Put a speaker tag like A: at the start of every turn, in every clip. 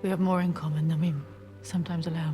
A: We have more in common than we sometimes allow.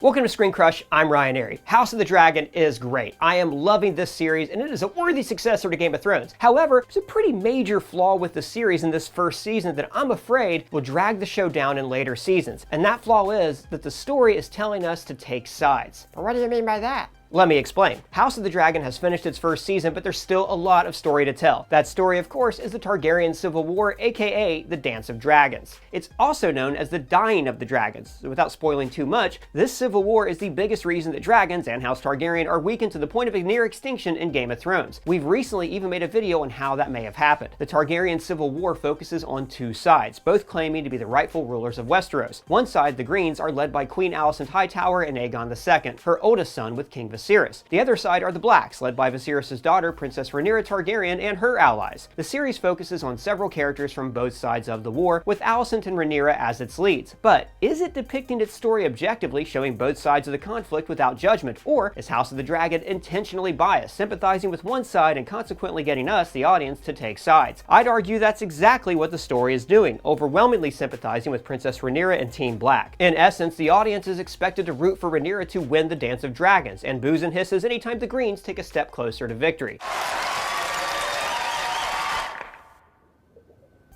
B: Welcome to ScreenCrush, I'm Rhaenyra. House of the Dragon is great. I am loving this series, and it is a worthy successor to Game of Thrones. However, there's a pretty major flaw with the series in this first season that I'm afraid will drag the show down in later seasons. And that flaw is that the story is telling us to take sides.
C: But what do you mean by that?
B: Let me explain. House of the Dragon has finished its first season, but there's still a lot of story to tell. That story, of course, is the Targaryen Civil War, aka the Dance of Dragons. It's also known as the Dying of the Dragons. So without spoiling too much, this Civil War is the biggest reason that dragons and House Targaryen are weakened to the point of a near extinction in Game of Thrones. We've recently even made a video on how that may have happened. The Targaryen Civil War focuses on two sides, both claiming to be the rightful rulers of Westeros. One side, the Greens, are led by Queen Alicent Hightower and Aegon II, her oldest son with King Viserys. The other side are the Blacks, led by Viserys' daughter, Princess Rhaenyra Targaryean, and her allies. The series focuses on several characters from both sides of the war, with Alicent and Rhaenyra as its leads. But is it depicting its story objectively, showing both sides of the conflict without judgment, or is House of the Dragon intentionally biased, sympathizing with one side and consequently getting us, the audience, to take sides? I'd argue that's exactly what the story is doing, overwhelmingly sympathizing with Princess Rhaenyra and Team Black. In essence, the audience is expected to root for Rhaenyra to win the Dance of Dragons, and boos and hisses anytime the Greens take a step closer to victory.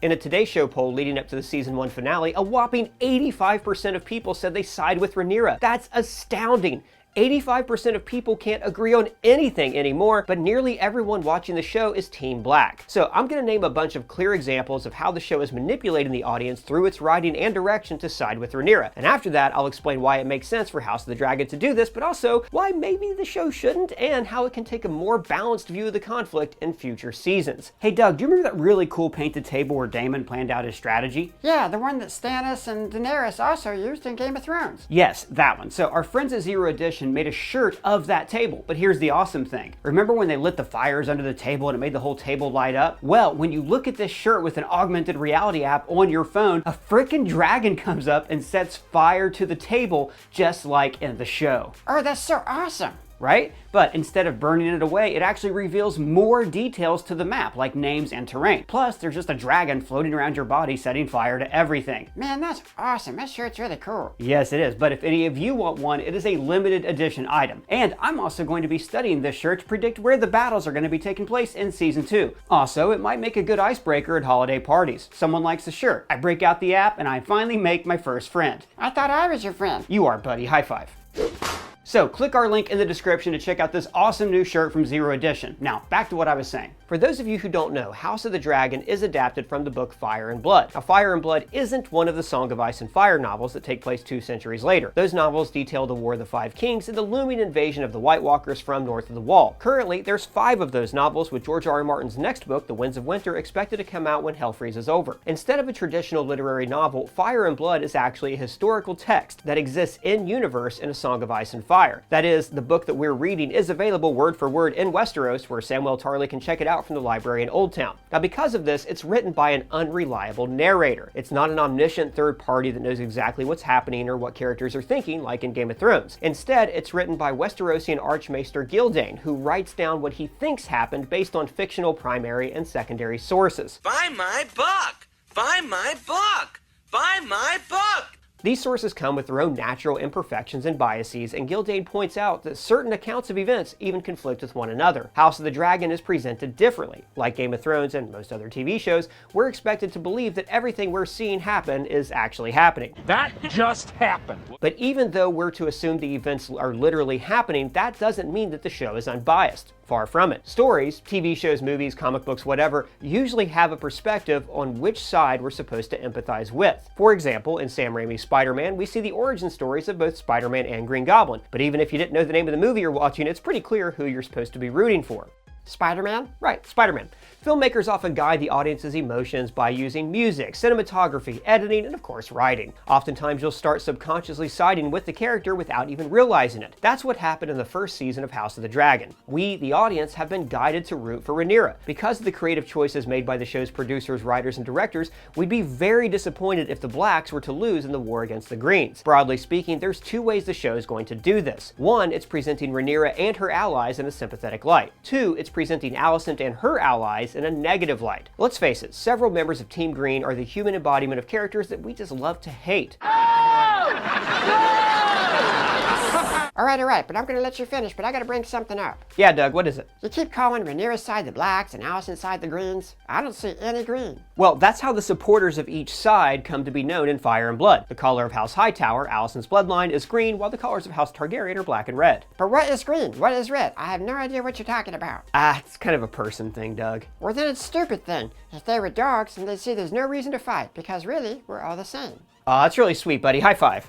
B: In a Today Show poll leading up to the season 1 finale, a whopping 85% of people said they side with Rhaenyra. That's astounding. 85% of people can't agree on anything anymore, but nearly everyone watching the show is Team Black. So I'm going to name a bunch of clear examples of how the show is manipulating the audience through its writing and direction to side with Rhaenyra. And after that, I'll explain why it makes sense for House of the Dragon to do this, but also why maybe the show shouldn't, and how it can take a more balanced view of the conflict in future seasons. Hey Doug, do you remember that really cool painted table where Daemon planned out his strategy?
C: Yeah, the one that Stannis and Daenerys also used in Game of Thrones.
B: Yes, that one. So our friends at Zero Edition made a shirt of that table. But here's the awesome thing. Remember when they lit the fires under the table and it made the whole table light up? Well, when you look at this shirt with an augmented reality app on your phone, a frickin' dragon comes up and sets fire to the table just like in the show.
C: Oh, that's so awesome.
B: Right? But instead of burning it away, it actually reveals more details to the map, like names and terrain. Plus, there's just a dragon floating around your body setting fire to everything.
C: Man, that's awesome. That shirt's really cool.
B: Yes, it is. But if any of you want one, it is a limited edition item. And I'm also going to be studying this shirt to predict where the battles are going to be taking place in Season 2. Also, it might make a good icebreaker at holiday parties. Someone likes the shirt. I break out the app and I finally make my first friend.
C: I thought I was your friend.
B: You are, buddy. High five. So click our link in the description to check out this awesome new shirt from Zero Edition. Now, back to what I was saying. For those of you who don't know, House of the Dragon is adapted from the book Fire and Blood. Now, Fire and Blood isn't one of the Song of Ice and Fire novels that take place 2 centuries later. Those novels detail the War of the Five Kings and the looming invasion of the White Walkers from north of the Wall. Currently, there's 5 of those novels, with George R. R. Martin's next book, The Winds of Winter, expected to come out when Hell freezes over. Instead of a traditional literary novel, Fire and Blood is actually a historical text that exists in-universe in A Song of Ice and Fire. That is, the book that we're reading is available word for word in Westeros, where Samwell Tarly can check it out from the library in Old Town. Now, because of this, it's written by an unreliable narrator. It's not an omniscient third party that knows exactly what's happening or what characters are thinking, like in Game of Thrones. Instead, it's written by Westerosian Archmaester Gildane, who writes down what he thinks happened based on fictional primary and secondary sources.
D: Buy my book! Buy my book! Buy my book!
B: These sources come with their own natural imperfections and biases, and Gildane points out that certain accounts of events even conflict with one another. House of the Dragon is presented differently. Like Game of Thrones and most other TV shows, we're expected to believe that everything we're seeing happen is actually happening.
E: That just happened.
B: But even though we're to assume the events are literally happening, that doesn't mean that the show is unbiased. Far from it. Stories, TV shows, movies, comic books, whatever, usually have a perspective on which side we're supposed to empathize with. For example, in Sam Raimi's Spider-Man, we see the origin stories of both Spider-Man and Green Goblin. But even if you didn't know the name of the movie you're watching, it's pretty clear who you're supposed to be rooting for.
C: Spider-Man?
B: Right, Spider-Man. Filmmakers often guide the audience's emotions by using music, cinematography, editing, and of course writing. Oftentimes you'll start subconsciously siding with the character without even realizing it. That's what happened in the first season of House of the Dragon. We, the audience, have been guided to root for Rhaenyra. Because of the creative choices made by the show's producers, writers, and directors, we'd be very disappointed if the Blacks were to lose in the war against the Greens. Broadly speaking, there's 2 ways the show is going to do this. 1, it's presenting Rhaenyra and her allies in a sympathetic light. 2, it's presenting Alicent and her allies in a negative light. Let's face it, several members of Team Green are the human embodiment of characters that we just love to hate.
C: All right, but I'm gonna let you finish, but I gotta bring something up.
B: Yeah, Doug, what is it?
C: You keep calling Rhaenyra's side the blacks and Alicent's side the greens. I don't see any green.
B: Well, that's how the supporters of each side come to be known in Fire and Blood. The color of House Hightower, Alicent's bloodline, is green, while the colors of House Targaryen are black and red.
C: But what is green? What is red? I have no idea what you're talking about.
B: It's kind of a person thing, Doug.
C: Well, then it's stupid then. If they were dogs, then they'd see there's no reason to fight, because really, we're all the same.
B: That's really sweet, buddy. High five.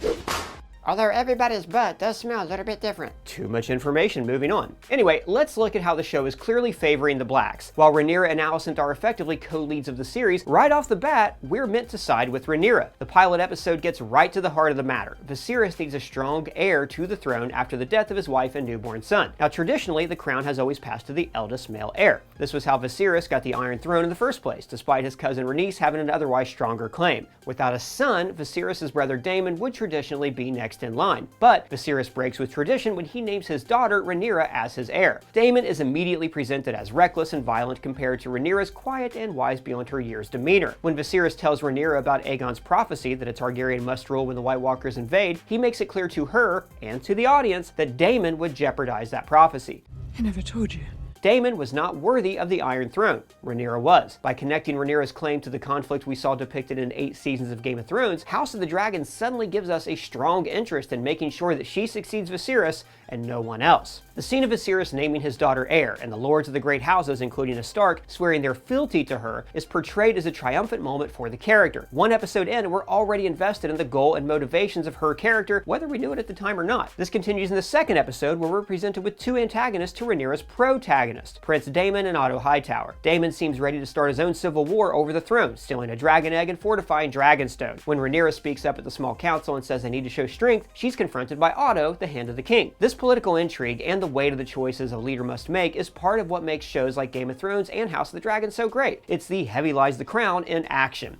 C: Although everybody's butt does smell a little bit different.
B: Too much information, moving on. Anyway, let's look at how the show is clearly favoring the blacks. While Rhaenyra and Alicent are effectively co-leads of the series, right off the bat, we're meant to side with Rhaenyra. The pilot episode gets right to the heart of the matter. Viserys needs a strong heir to the throne after the death of his wife and newborn son. Now, traditionally, the crown has always passed to the eldest male heir. This was how Viserys got the Iron Throne in the first place, despite his cousin Rhaenys having an otherwise stronger claim. Without a son, Viserys' brother Daemon would traditionally be next in line. But Viserys breaks with tradition when he names his daughter Rhaenyra as his heir. Daemon is immediately presented as reckless and violent compared to Rhaenyra's quiet and wise beyond her years demeanor. When Viserys tells Rhaenyra about Aegon's prophecy that a Targaryen must rule when the White Walkers invade, he makes it clear to her and to the audience that Daemon would jeopardize that prophecy.
A: I never told you.
B: Daemon was not worthy of the Iron Throne. Rhaenyra was. By connecting Rhaenyra's claim to the conflict we saw depicted in 8 seasons of Game of Thrones, House of the Dragon suddenly gives us a strong interest in making sure that she succeeds Viserys and no one else. The scene of Viserys naming his daughter heir and the lords of the great houses, including a Stark, swearing their fealty to her is portrayed as a triumphant moment for the character. One episode in, we're already invested in the goal and motivations of her character, whether we knew it at the time or not. This continues in the second episode, where we're presented with 2 antagonists to Rhaenyra's protagonist, Prince Daemon and Otto Hightower. Daemon seems ready to start his own civil war over the throne, stealing a dragon egg and fortifying Dragonstone. When Rhaenyra speaks up at the small council and says they need to show strength, she's confronted by Otto, the Hand of the King. This political intrigue and the weight of the choices a leader must make is part of what makes shows like Game of Thrones and House of the Dragon so great. It's the heavy lies the crown in action.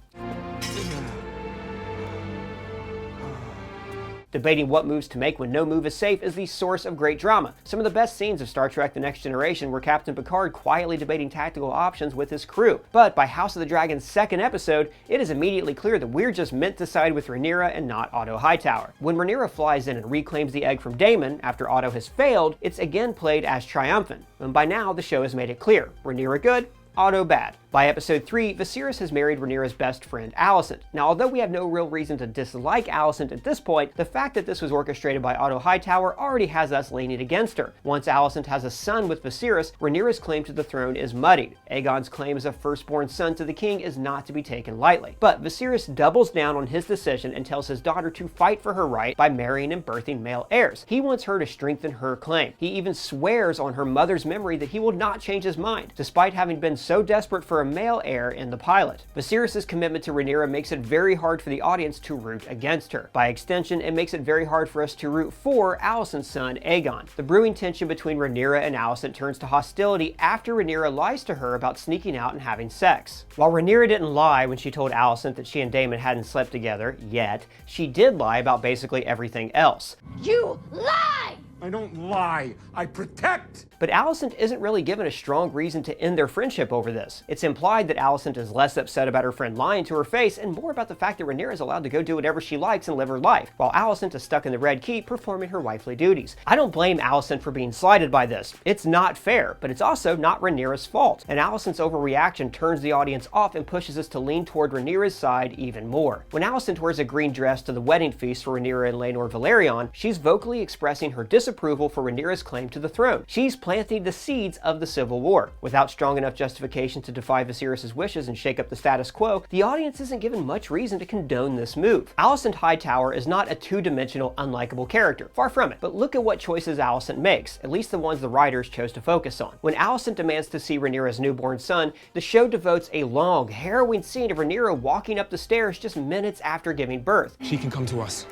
B: Debating what moves to make when no move is safe is the source of great drama. Some of the best scenes of Star Trek The Next Generation were Captain Picard quietly debating tactical options with his crew. But by House of the Dragon's second episode, it is immediately clear that we're just meant to side with Rhaenyra and not Otto Hightower. When Rhaenyra flies in and reclaims the egg from Daemon after Otto has failed, it's again played as triumphant. And by now, the show has made it clear. Rhaenyra good, Otto bad. By episode 3, Viserys has married Rhaenyra's best friend, Alicent. Now, although we have no real reason to dislike Alicent at this point, the fact that this was orchestrated by Otto Hightower already has us leaning against her. Once Alicent has a son with Viserys, Rhaenyra's claim to the throne is muddied. Aegon's claim as a firstborn son to the king is not to be taken lightly. But Viserys doubles down on his decision and tells his daughter to fight for her right by marrying and birthing male heirs. He wants her to strengthen her claim. He even swears on her mother's memory that he will not change his mind, despite having been so desperate for a male heir in the pilot. Viserys' commitment to Rhaenyra makes it very hard for the audience to root against her. By extension, it makes it very hard for us to root for Alicent's son, Aegon. The brewing tension between Rhaenyra and Alicent turns to hostility after Rhaenyra lies to her about sneaking out and having sex. While Rhaenyra didn't lie when she told Alicent that she and Daemon hadn't slept together yet, she did lie about basically everything else.
F: You lie!
E: I don't lie. I protect.
B: But Alicent isn't really given a strong reason to end their friendship over this. It's implied that Alicent is less upset about her friend lying to her face and more about the fact that Rhaenyra is allowed to go do whatever she likes and live her life, while Alicent is stuck in the Red Keep performing her wifely duties. I don't blame Alicent for being slighted by this. It's not fair, but it's also not Rhaenyra's fault. And Alicent's overreaction turns the audience off and pushes us to lean toward Rhaenyra's side even more. When Alicent wears a green dress to the wedding feast for Rhaenyra and Laenor Velaryon, she's vocally expressing her disapproval for Rhaenyra's claim to the throne. She's planting the seeds of the Civil War. Without strong enough justification to defy Viserys' wishes and shake up the status quo, the audience isn't given much reason to condone this move. Alicent Hightower is not a two-dimensional, unlikable character. Far from it. But look at what choices Alicent makes, at least the ones the writers chose to focus on. When Alicent demands to see Rhaenyra's newborn son, the show devotes a long, harrowing scene of Rhaenyra walking up the stairs just minutes after giving birth.
G: She can come to us,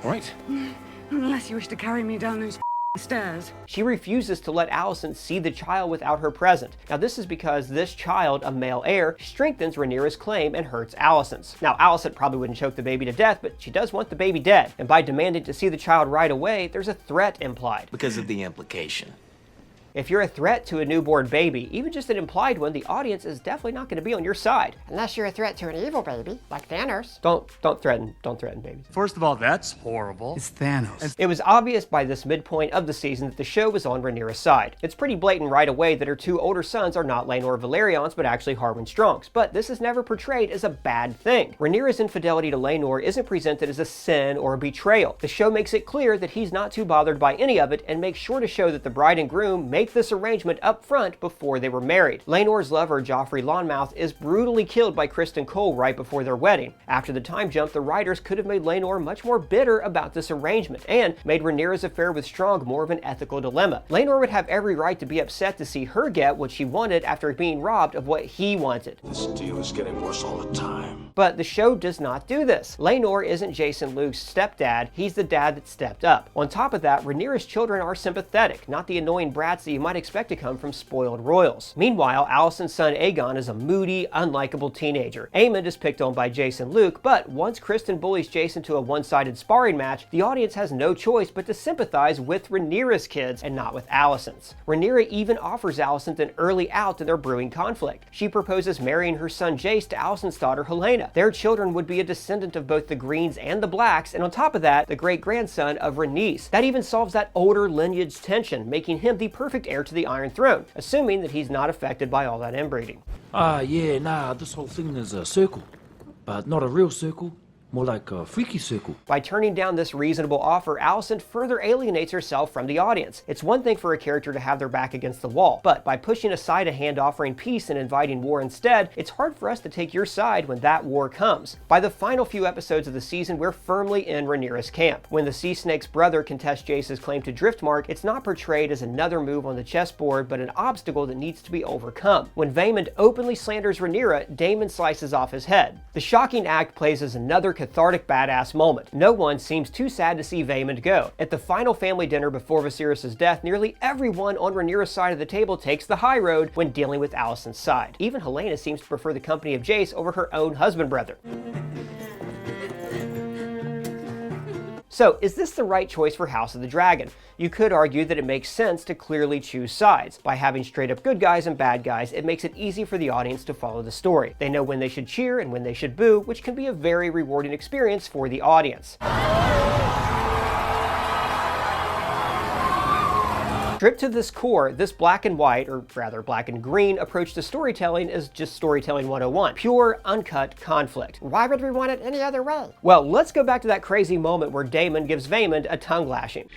G: all right?
A: Unless you wish to carry me down those stairs.
B: She refuses to let Alicent see the child without her present. Now, this is because this child, a male heir, strengthens Rhaenyra's claim and hurts Alicent's. Now, Alicent probably wouldn't choke the baby to death, but she does want the baby dead. And by demanding to see the child right away, there's a threat implied.
D: Because of the implication.
B: If you're a threat to a newborn baby, even just an implied one, the audience is definitely not going to be on your side.
C: Unless you're a threat to an evil baby, like Thanos.
B: Don't threaten babies.
E: First of all, that's horrible.
G: It's Thanos.
B: It was obvious by this midpoint of the season that the show was on Rhaenyra's side. It's pretty blatant right away that her two older sons are not Laenor Valerians, but actually Harwin Strongs, but this is never portrayed as a bad thing. Rhaenyra's infidelity to Laenor isn't presented as a sin or a betrayal. The show makes it clear that he's not too bothered by any of it and makes sure to show that the bride and groom make this arrangement up front before they were married. Laenor's lover, Joffrey Lonmouth, is brutally killed by Criston Cole right before their wedding. After the time jump, the writers could have made Laenor much more bitter about this arrangement and made Rhaenyra's affair with Strong more of an ethical dilemma. Laenor would have every right to be upset to see her get what she wanted after being robbed of what he wanted.
F: This deal is getting worse all the time.
B: But the show does not do this. Laenor isn't Jason Luke's stepdad, he's the dad that stepped up. On top of that, Rhaenyra's children are sympathetic, not the annoying brats that you might expect to come from spoiled royals. Meanwhile, Alicent's son Aegon is a moody, unlikable teenager. Aemond is picked on by Jason Luke, but once Criston bullies Jason to a one-sided sparring match, the audience has no choice but to sympathize with Rhaenyra's kids and not with Alicent's. Rhaenyra even offers Alicent an early out to their brewing conflict. She proposes marrying her son Jace to Alicent's daughter Helena. Their children would be a descendant of both the Greens and the Blacks, and on top of that, the great-grandson of Rhaenys. That even solves that older lineage tension, making him the perfect heir to the Iron Throne, assuming that he's not affected by all that inbreeding.
H: Yeah, nah, this whole thing is a circle, but not a real circle. More like a freaky circle.
B: By turning down this reasonable offer, Alicent further alienates herself from the audience. It's one thing for a character to have their back against the wall, but by pushing aside a hand offering peace and inviting war instead, it's hard for us to take your side when that war comes. By the final few episodes of the season, we're firmly in Rhaenyra's camp. When the Sea Snake's brother contests Jace's claim to Driftmark, it's not portrayed as another move on the chessboard, but an obstacle that needs to be overcome. When Vaemond openly slanders Rhaenyra, Daemon slices off his head. The shocking act plays as another cathartic badass moment. No one seems too sad to see Vaemond go. At the final family dinner before Viserys' death, nearly everyone on Rhaenyra's side of the table takes the high road when dealing with Alicent's side. Even Helena seems to prefer the company of Jace over her own husband-brother. So, is this the right choice for House of the Dragon? You could argue that it makes sense to clearly choose sides. By having straight up good guys and bad guys, it makes it easy for the audience to follow the story. They know when they should cheer and when they should boo, which can be a very rewarding experience for the audience. Stripped to this core, this black and white, or rather black and green, approach to storytelling is just storytelling 101. Pure, uncut conflict.
C: Why would we want it any other way?
B: Well, let's go back to that crazy moment where Daemon gives Vaemond a tongue lashing.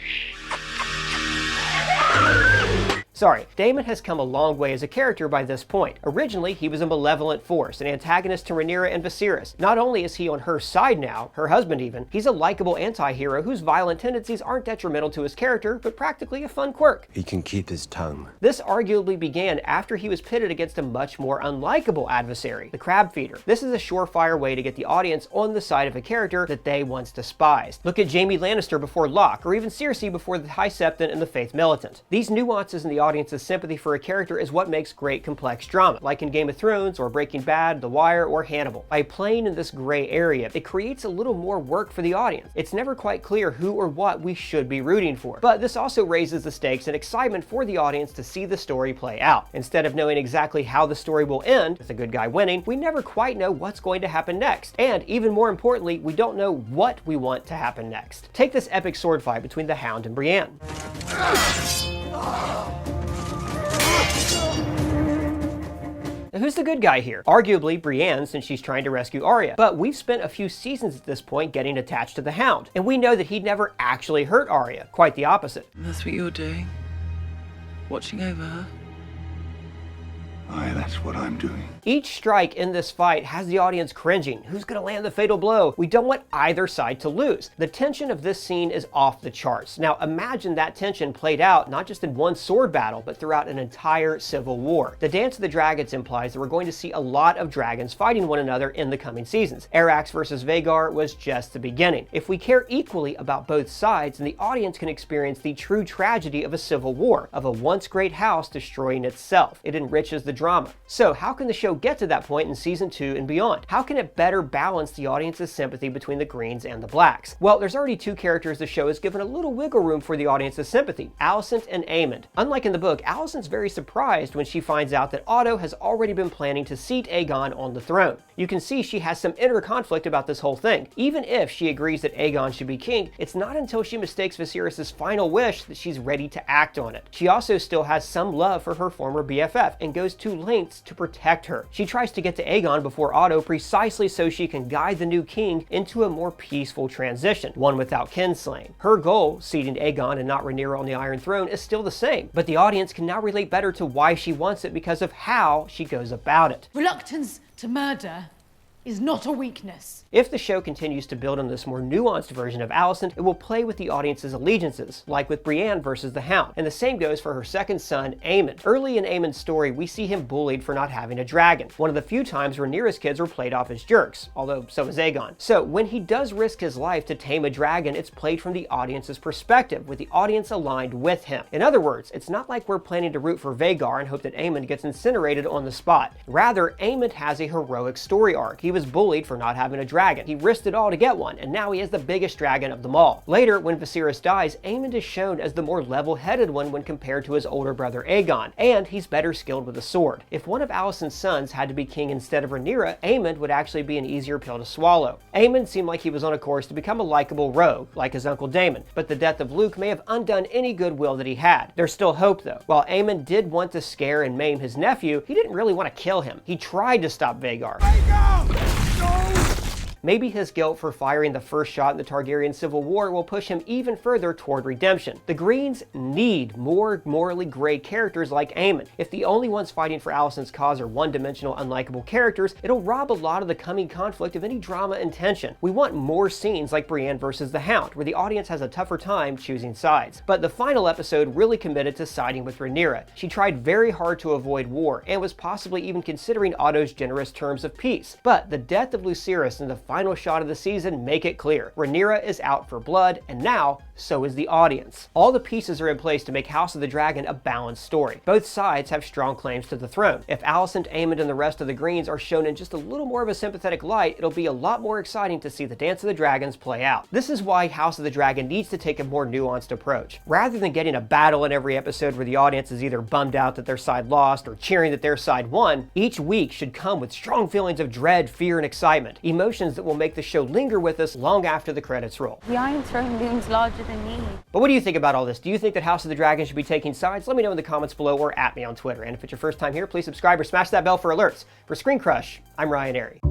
B: Sorry, Daemon has come a long way as a character by this point. Originally, he was a malevolent force, an antagonist to Rhaenyra and Viserys. Not only is he on her side now, her husband even, he's a likable anti-hero whose violent tendencies aren't detrimental to his character, but practically a fun quirk.
F: He can keep his tongue.
B: This arguably began after he was pitted against a much more unlikable adversary, the Crab Feeder. This is a surefire way to get the audience on the side of a character that they once despised. Look at Jaime Lannister before Locke, or even Cersei before the High Septon and the Faith Militant. These nuances in the audience's sympathy for a character is what makes great complex drama, like in Game of Thrones or Breaking Bad, The Wire, or Hannibal. By playing in this gray area, it creates a little more work for the audience. It's never quite clear who or what we should be rooting for, but this also raises the stakes and excitement for the audience to see the story play out. Instead of knowing exactly how the story will end, with a good guy winning, we never quite know what's going to happen next. And even more importantly, we don't know what we want to happen next. Take this epic sword fight between the Hound and Brienne. Now, who's the good guy here? Arguably Brienne, since she's trying to rescue Arya. But we've spent a few seasons at this point getting attached to the Hound, and we know that he'd never actually hurt Arya. Quite the opposite.
I: That's what you're doing? Watching over her?
E: Aye, that's what I'm doing.
B: Each strike in this fight has the audience cringing. Who's gonna land the fatal blow? We don't want either side to lose. The tension of this scene is off the charts. Now imagine that tension played out not just in one sword battle, but throughout an entire civil war. The Dance of the Dragons implies that we're going to see a lot of dragons fighting one another in the coming seasons. Arax versus Vhagar was just the beginning. If we care equally about both sides, then the audience can experience the true tragedy of a civil war, of a once great house destroying itself. It enriches the drama. So how can the show get to that point in season 2 and beyond? How can it better balance the audience's sympathy between the Greens and the Blacks? Well, there's already 2 characters the show has given a little wiggle room for the audience's sympathy, Alicent and Aemond. Unlike in the book, Alicent's very surprised when she finds out that Otto has already been planning to seat Aegon on the throne. You can see she has some inner conflict about this whole thing. Even if she agrees that Aegon should be king, it's not until she mistakes Viserys' final wish that she's ready to act on it. She also still has some love for her former BFF and goes to lengths to protect her. She tries to get to Aegon before Otto precisely so she can guide the new king into a more peaceful transition, one without kinslaying. Her goal, seating Aegon and not Rhaenyra on the Iron Throne, is still the same, but the audience can now relate better to why she wants it because of how she goes about it.
J: Reluctance to murder is not a weakness.
B: If the show continues to build on this more nuanced version of Alicent, it will play with the audience's allegiances, like with Brienne versus the Hound. And the same goes for her second son, Aemond. Early in Aemond's story, we see him bullied for not having a dragon, one of the few times Rhaenyra's kids were played off as jerks, although so is Aegon. So when he does risk his life to tame a dragon, it's played from the audience's perspective, with the audience aligned with him. In other words, it's not like we're planning to root for Vhagar and hope that Aemond gets incinerated on the spot. Rather, Aemond has a heroic story arc. He was bullied for not having a dragon. He risked it all to get one, and now he has the biggest dragon of them all. Later, when Viserys dies, Aemond is shown as the more level-headed one when compared to his older brother Aegon, and he's better skilled with a sword. If one of Alicent's sons had to be king instead of Rhaenyra, Aemond would actually be an easier pill to swallow. Aemond seemed like he was on a course to become a likable rogue, like his uncle Daemon, but the death of Luke may have undone any goodwill that he had. There's still hope though. While Aemond did want to scare and maim his nephew, he didn't really want to kill him. He tried to stop Vhagar. Maybe his guilt for firing the first shot in the Targaryen Civil War will push him even further toward redemption. The Greens need more morally gray characters like Aemond. If the only ones fighting for Alicent's cause are one-dimensional, unlikable characters, it'll rob a lot of the coming conflict of any drama and tension. We want more scenes like Brienne versus the Hound, where the audience has a tougher time choosing sides. But the final episode really committed to siding with Rhaenyra. She tried very hard to avoid war, and was possibly even considering Otto's generous terms of peace. But the death of Lucerys and the final shot of the season make it clear. Rhaenyra is out for blood, and now so is the audience. All the pieces are in place to make House of the Dragon a balanced story. Both sides have strong claims to the throne. If Alicent, Aemond, and the rest of the Greens are shown in just a little more of a sympathetic light, it'll be a lot more exciting to see the Dance of the Dragons play out. This is why House of the Dragon needs to take a more nuanced approach. Rather than getting a battle in every episode where the audience is either bummed out that their side lost or cheering that their side won, each week should come with strong feelings of dread, fear, and excitement. Emotions that will make the show linger with us long after the credits roll.
K: The Iron Throne looms larger than me.
B: But what do you think about all this? Do you think that House of the Dragon should be taking sides? Let me know in the comments below or at me on Twitter. And if it's your first time here, please subscribe or smash that bell for alerts. For ScreenCrush, I'm Ryan Airy.